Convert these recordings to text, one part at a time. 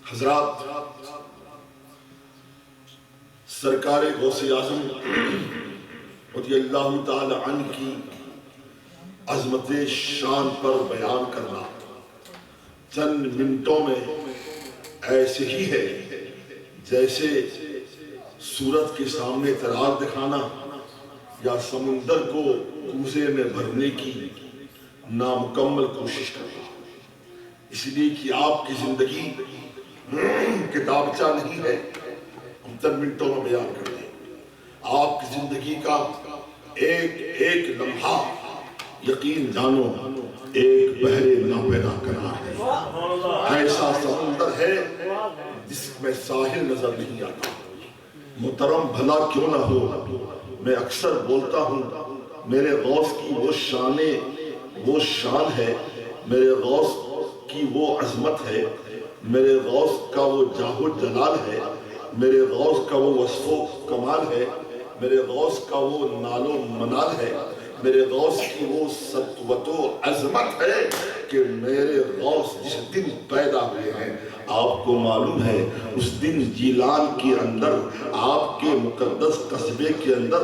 حضرات، سرکار غوث اعظم رضی اللہ تعالی عنہ کی عظمت شان پر بیان کرنا چند منٹوں میں ایسے ہی ہے جیسے سورج کے سامنے چراغ دکھانا یا سمندر کو کوزے میں بھرنے کی نامکمل کوشش کرنا، اس لیے کہ آپ کی زندگی کتابچہ نہیں ہے ہم چند منٹوں میں بیان کر دیں۔ آپ کی زندگی کا ایک ایک لمحہ یقین جانو ایک بحر ناپیدا قرار ہے، ایسا سمندر ہے جس میں ساحل نظر نہیں آتا۔ محترم بھلا کیوں نہ ہو، میں اکثر بولتا ہوں میرے غوث کی وہ شان ہے، میرے غوث کی وہ عظمت ہے، میرے غوث کا وہ جاہ و جلال ہے، میرے غوث کا وہ وصف و کمال ہے، میرے غوث کا وہ نال و منال ہے، میرے غوث کی وہ سطوت و عظمت ہے کہ میرے غوث جس دن پیدا ہوئے ہیں آپ کو معلوم ہے اس دن جیلان کے اندر آپ کے مقدس قصبے کے اندر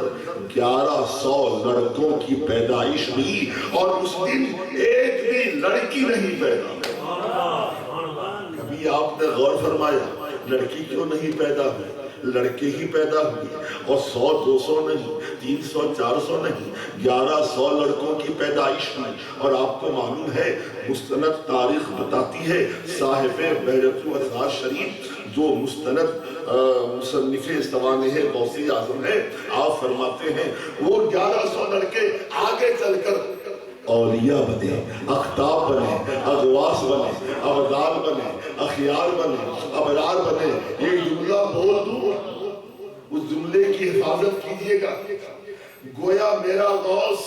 1100 لڑکوں کی پیدائش ہوئی اور اس دن ایک بھی لڑکی نہیں پیدا ہوئی۔ کبھی آپ نے غور فرمایا لڑکی کیوں نہیں پیدا ہوئی؟ لڑکے ہی پیدا ہوئے، اور 100 200 نہیں، 300 400 نہیں، 1100 لڑکوں کی پیدائش ہوئی۔ اور آپ کو معلوم ہے مستند تاریخ بتاتی ہے، صاحب بحیرۃ الاسرار شریف جو مستند مصنف سوانح غوث اعظم ہے، آپ فرماتے ہیں وہ 1100 لڑکے آگے چل کر اولیاء بنے، اقطاب بنے، اغواث بنے، ابدال بنے، اخیار بنے، ابرار بنے۔ ایک جملہ بول دوں، اس جملے کی حفاظت کیجئے گا۔ گویا میرا غوث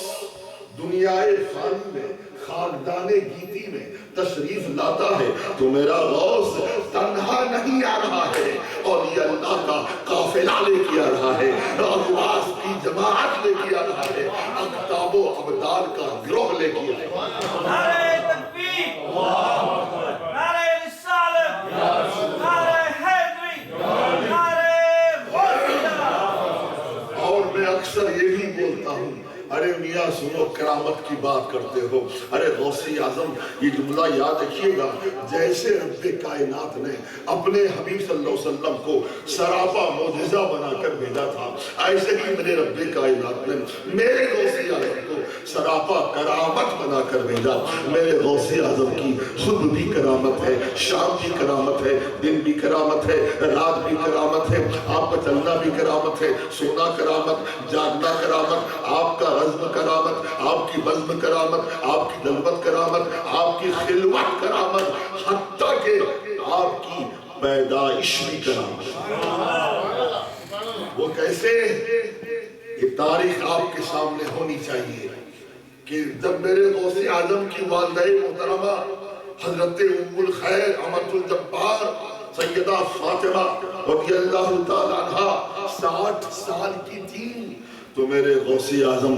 دنیائے فانی میں خاندان گیتی میں تشریف لاتا ہے تو میرا غوث تنہا نہیں آ رہا ہے، اولیاء اللہ کا قافلہ لے کے آ رہا ہے، اغواث کی جماعت لے کے آ رہا ہے، اقطاب و ابدال کا گروہ لے کے آ رہا ہے۔ نعرہ تکبیر، نعرہ رسالت، نعرہ حیدری، نعرہ غوث اعظم۔ اور میں اکثر یہ بھی بولتا ہوں، ارے میاں سنو کرامت کی بات کرتے ہو، ارے غوث اعظم یہ جملہ یاد رکھیے گا، جیسے رب کائنات نے اپنے حبیب صلی اللہ علیہ وسلم کو سراپا معجزہ بنا کر بھیجا تھا، ایسے ہی میرے رب کائنات نے میرے غوث اعظم کو سراپا کرامت بنا کر بھیجا۔ میرے غوث اعظم کی صبح بھی کرامت ہے، شام بھی کرامت ہے، دن بھی کرامت ہے، رات بھی کرامت ہے، آپ کا چلنا بھی کرامت ہے، سونا کرامت، جاگنا کرامت، آپ کا عزم کرامت، آپ کی بزم کرامت، آپ کی دلبت کرامت، آپ کی خلوت کرامت، حتیٰ کہ آپ کی پیدائش بھی کرامت۔ وہ کیسے؟ یہ تاریخ آپ کے سامنے ہونی چاہیے کہ جب میرے غوث اعظم کی والدہ محترمہ حضرت ام الخیر امۃ الجبار سیدہ فاطمہ رضی اللہ تعالیٰ عنہ 60 سال کی تھی تو میرے غوث اعظم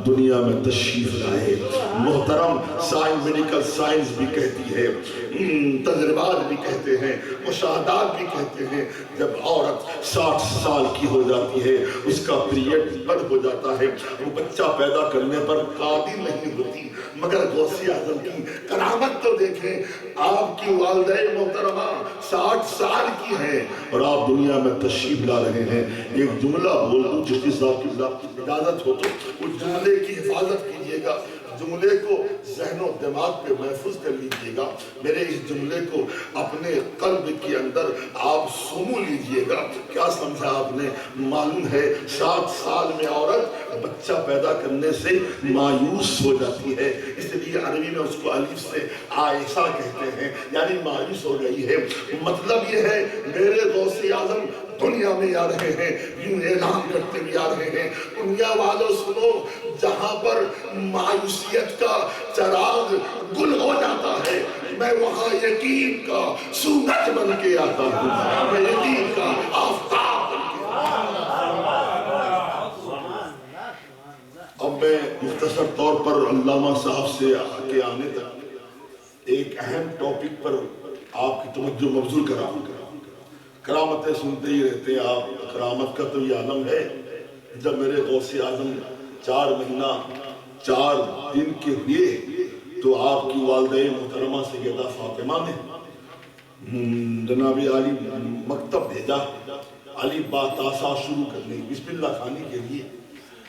دنیا میں تشریف لائے۔ محترم میڈیکل سائنس بھی کہتی ہے، تجربات بھی کہتے ہیں، مشاہدات بھی کہتے ہیں، جب عورت 60 سال کی ہو جاتی ہے اس کا پیریڈ بند ہو جاتا ہے، وہ بچہ پیدا کرنے پر قادر نہیں ہوتی۔ مگر غوث اعظم کی کرامت تو دیکھیں، آپ کی والدہ محترمہ 60 سال کی ہیں اور آپ دنیا میں تشریف لا رہے ہیں۔ ایک جملہ بول دوں، چشتی صاحب کی اجازت ہو تو اس جملے کی حفاظت کیجئے گا، جملے کو ذہن و دماغ پہ محفوظ کر لیجئے گا، میرے اس جملے کو اپنے قلب کے اندر آپ سمو لیجئے گا۔ کیا سمجھا آپ نے؟ معلوم ہے 60 سال میں عورت بچہ پیدا کرنے سے مایوس ہو جاتی ہے، اس لیے عربی میں اس کو الف سے عائشہ کہتے ہیں، یعنی مایوس ہو گئی ہے۔ مطلب یہ ہے میرے غوث اعظم دنیا میں آ رہے ہیں، یوں اعلان کرتے بھی آ رہے ہیں، دنیا والوں سنو، جہاں پر مایوسیت کا چراغ گل ہو جاتا ہے میں وہاں یقین کا سورج بن کے آتا ہوں، میں یقین کا آفتاب بن کے اب میں مختصر طور پر علامہ صاحب سے آگے آنے تک ایک اہم ٹاپک پر آپ کی توجہ مبذول کراؤں گا. کرامتیں سنتے ہی رہتے ہیں آپ. کرامت کا تو یہ عالم ہے. جب میرے غوث اعظم 4 مہینہ 4 دن کے ہوئے تو آپ کی والدہ محترمہ سیدہ فاطمہ نے جناب علی مکتب بھیجا علی باتاسا شروع کرنے بسم اللہ خانی کے لیے.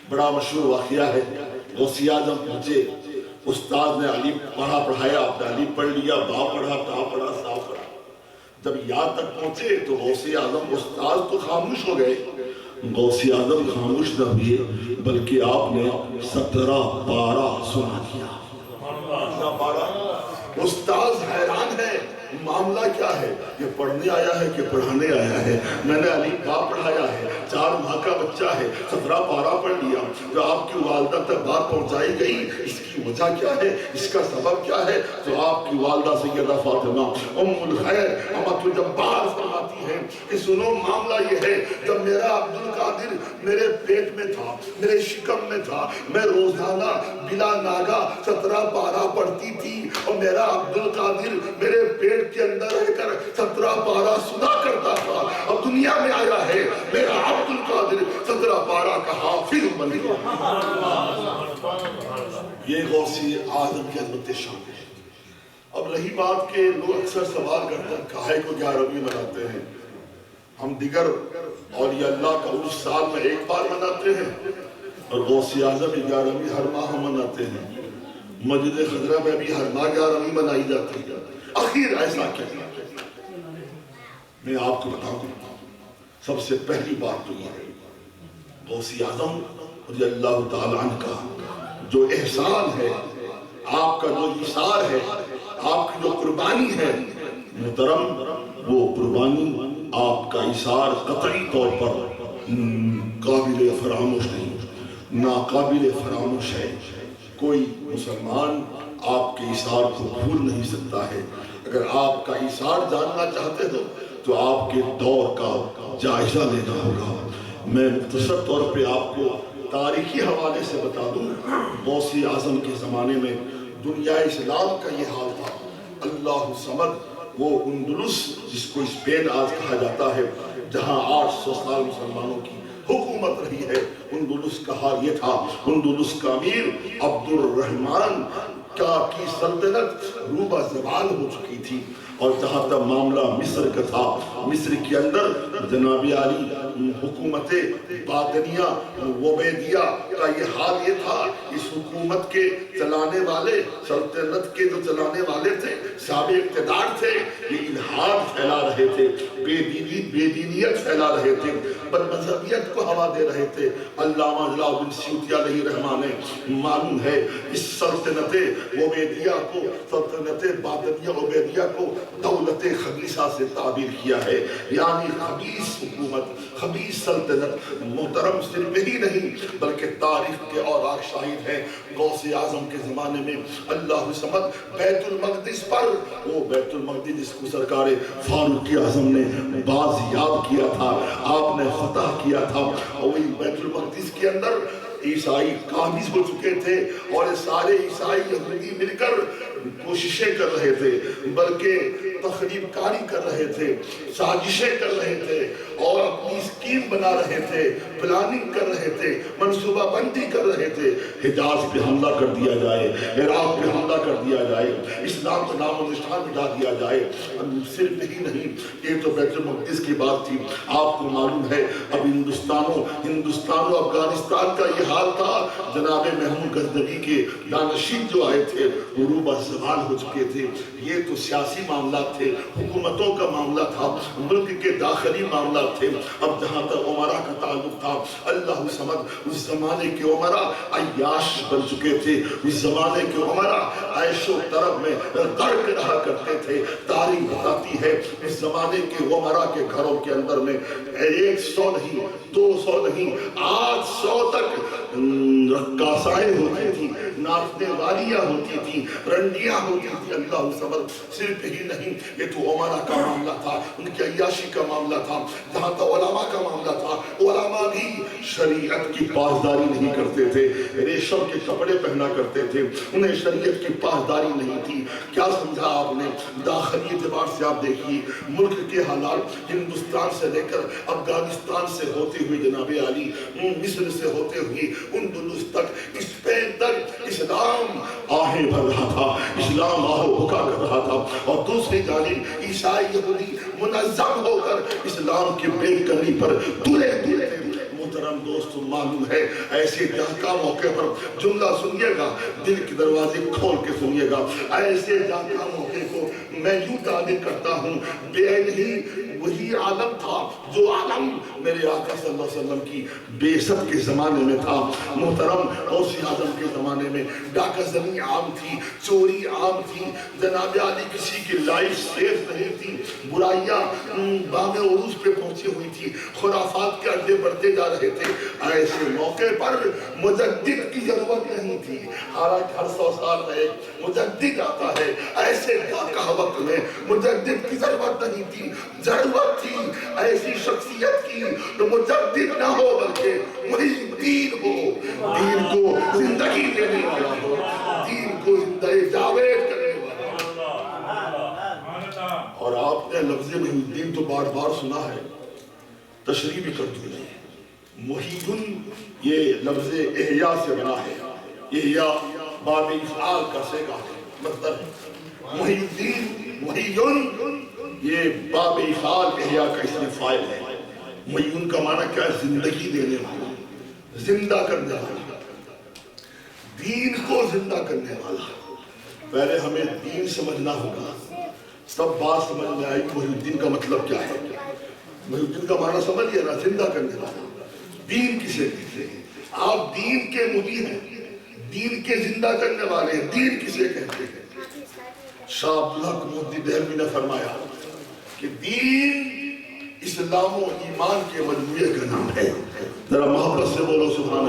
بڑا مشہور واقعہ ہے. غوث اعظم پہنچے, استاد نے علی پڑھایا, آپ نے علی پڑھ لیا, با پڑھا, تا پڑھا, سا پڑھا. جب یہاں تک پہنچے تو غوث اعظم استاد تو خاموش ہو گئے. غوث اعظم خاموش نہ ہوئے بلکہ آپ نے 17 پارہ سنا دیا. 17 پارہ. استاد حیران ہے, معاملہ کیا ہے؟ یہ پڑھنے آیا ہے کہ پڑھانے آیا ہے؟ میں نے علی با پڑھایا ہے, 4 ماہ کا بچہ ہے, 17 پارہ پڑھ لیا. جو آپ کی والدہ تک بات پہنچائی گئی, اس کی وجہ کیا ہے, اس کا سبب کیا ہے؟ تو آپ کی والدہ سیدہ فاطمہ ام الخیر امۃ الجبار فرماتی ہیں کہ سنو, معاملہ یہ ہے, جب میرا عبدالقادر میرے پیٹ میں تھا, میرے شکم میں تھا, میں روزانہ بلا ناگا 17 پارہ پڑھتی تھی اور میرا عبدالقادر میرے پیٹ کے اندر رہ کر 17 پارہ سنا کرتا تھا. اب دنیا میں آیا ہے, میرا عبدالقادر 17 پارہ کا حافظ بن گیا. یہ غوث اعظم کی عظمت شان ہے. اب رہی بات کہ لوگ اکثر سوال کرتے ہیں کاہے کو 11ویں مناتے ہیں. ہم دیگر اولیاء اللہ کا عرس سال میں ایک بار مناتے ہیں اور غوث اعظم 11ویں ہر ماہ مناتے ہیں. مسجد خضرہ میں بھی ہر ماہ 11ویں منائی جاتی ہے. آخر ایسا کیا؟ میں آپ کو بتاؤں, سب سے پہلی بات تو یہ ہے, غوث اعظم رضی اللہ تعالیٰ عنہ کا جو احسان ہے, آپ کا جو ایثار ہے, آپ کی جو قربانی ہے محترم, وہ قربانی آپ کا ایثار قطعی طور پر قابل فراموش نہیں, ناقابل فراموش ہے. کوئی مسلمان آپ کے ایثار کو بھول نہیں سکتا ہے. اگر آپ کا ایثار جاننا چاہتے ہو تو آپ کے دور کا جائزہ لینا ہوگا. میں مختصر طور پہ آپ کو تاریخی حوالے سے بتا دوں. غوث اعظم کے زمانے میں دنیا اسلام کا یہ حال تھا. اللہ صمد وہ اندلس, جس کو اسپین آج کہا جاتا ہے, جہاں 800 سال مسلمانوں کی حکومت رہی ہے, اندلس کا حال یہ تھا. اندلس کا امیر عبد الرحمن کی سلطنت روبہ زوال ہو چکی تھی. اور جہاں تک معاملہ مصر کا تھا, مصر کے اندر جناب علی حکومت باطنیہ عبیدیہ کا یہ حال یہ تھا. اس حکومت کے چلانے والے, سلطنت کے جو چلانے والے تھے, صاحب اقتدار تھے, یہ الحاد پھیلا رہے تھے, بے دینیت پھیلا رہے تھے, بد مذہبیت کو ہوا دے رہے تھے. علامہ جلال الدین سیوطی علیہ رحمہ نے معلوم ہے اس سلطنت عبیدیہ کو, سلطنت باطنیہ عبیدیہ کو دولت خبیثہ سے تعبیر کیا ہے. یعنی خبیث حکومت, خبیث سلطنت. محترم صرف یہی نہیں بلکہ تاریخ کے اور شاہد ہیں. غوث اعظم کے زمانے میں اللہ صمد بیت المقدس پر, وہ بیت المقدس جس کو سرکار فاروق اعظم نے بازیاب کیا تھا, آپ نے فتح کیا تھا, اور وہی بیت المقدس کے اندر عیسائی قابض ہو چکے تھے اور سارے عیسائی یہودی مل کر کوششیں کر رہے تھے, بلکہ تخریب کاری کر رہے تھے, سازشیں کر رہے تھے اور اپنی اسکیم بنا رہے تھے, پلاننگ کر رہے تھے, منصوبہ بندی کر رہے تھے. حجاز پہ حملہ کر دیا جائے, عراق پہ حملہ کر دیا جائے, اسلام کا نام و نشان مٹا دیا جائے. صرف یہی نہیں, یہ تو بیت المقدس کی بات تھی. آپ کو معلوم ہے اب ہندوستان و افغانستان کا یہ حال تھا. جناب محمود غزنوی کے دانشین جو آئے تھے وہ روبہ زوال ہو چکے تھے. یہ تو سیاسی معاملات تھے, حکومتوں کا معاملہ تھا, ملک کے داخلی معاملات تھے. اب جہاں تک عمرہ کا تعلق تھا, اللہ سمجھ اس زمانے کے عمرہ عیاش بن چکے تھے. اس زمانے کے عمرہ عیش و طرب میں غرق رہا کرتے تھے. تاریخ بتاتی ہے اس زمانے کے عمرہ کے گھروں کے اندر میں 100 نہیں, 200 نہیں, 800 تک رقاصائیں ہوتی تھی, ناچنے والیاں ہوتی تھیں، رنڈیاں ہوتی تھیں۔ اللہ صبر، صرف ہی نہیں، یہ تو عمرہ کا معاملہ تھا، ان کی عیاشی کا معاملہ تھا۔ جہاں تک علماء کا معاملہ تھا، علماء بھی شریعت کی پاسداری نہیں کرتے تھے، ریشم کے کپڑے پہنا کرتے تھے، انہیں شریعت کی پاسداری نہیں تھی۔ کیا سمجھا آپ نے؟ داخلی اعتبار سے آپ دیکھیے ملک کے حالات، ہندوستان سے لے کر افغانستان سے ہوتے ہوئے جناب عالی، مصر سے ہوتے ہوئے اندلس تک، اسپین تک اسلام آہیں بھر رہا تھا، اسلام آہو بکا کر رہا تھا، اور دوسری جانب عیسائی یہودی منظم ہو کر اسلام کی بے کرنی پر تلے ہوئے تھے۔ محترم دوست معلوم ہے ایسے جہاں کا موقع پر جملہ سنیے گا، دل کے دروازے کھول کے سنیے گا، ایسے جہاں کا موقع کو میں یوں تعبیر کرتا ہوں، بے نہیں وہی عالم تھا جو عالم میرے آقا صلی اللہ علیہ وسلم کی بیست کے زمانے میں تھا۔ محترم غوث اعظم کے زمانے میں ڈاکہ زنی عام تھی، چوری عام تھی، جناب علی کسی کی لائف سیف نہیں تھی، برائیاں بام عروج پہ پہنچی ہوئی تھی، خرافات کے اڈے بڑھتے جا رہے تھے۔ ایسے موقع پر مجدد کی ضرورت نہیں تھی، حالانکہ ہر 100 سال میں ایک مجدد آتا ہے، ایسے ڈاکہ وقت میں مجدد کی ضرورت نہیں تھی، ضرورت تھی ایسی شخصیت کی جو مجدد نہ ہو بلکہ محی الدین ہو، دین کو زندگی دینے والا ہو، دین کو زندہ جاوید کرنے والا ہو۔ اور آپ نے لفظ محی الدین تو بار بار سنا ہے، تشریح بھی کر دی ہے۔ محیدن یہ لفظ احیاء سے بنا ہے، احیاء باب افعال کا صیغہ ہے، مصدر ہے۔ محی الدین، محیون یہ باب افعال احیاء کا اسم فاعل ہے۔ محیون کا معنی کیا ہے؟ زندگی دینے والا، زندہ کرنے والا، دین کو زندہ کرنے والا۔ پہلے ہمیں دین سمجھنا ہوگا، سب بات سمجھ میں آئی محی الدین کا مطلب کیا ہے۔ محی الدین کا معنی سمجھ لیا نا، زندہ کرنے والا۔ دین کسے کہتے ہیں؟ آپ دین کے محی ہیں، دین کے زندہ کرنے والے ہیں، دین کسے کہتے ہیں؟ شاہ عبداللہ قمودی دہلوی نے فرمایا کہ دین اسلام و ایمان کے مجموعے کا نام ہے۔ ذرا محبت سے بولو سبحان اللہ۔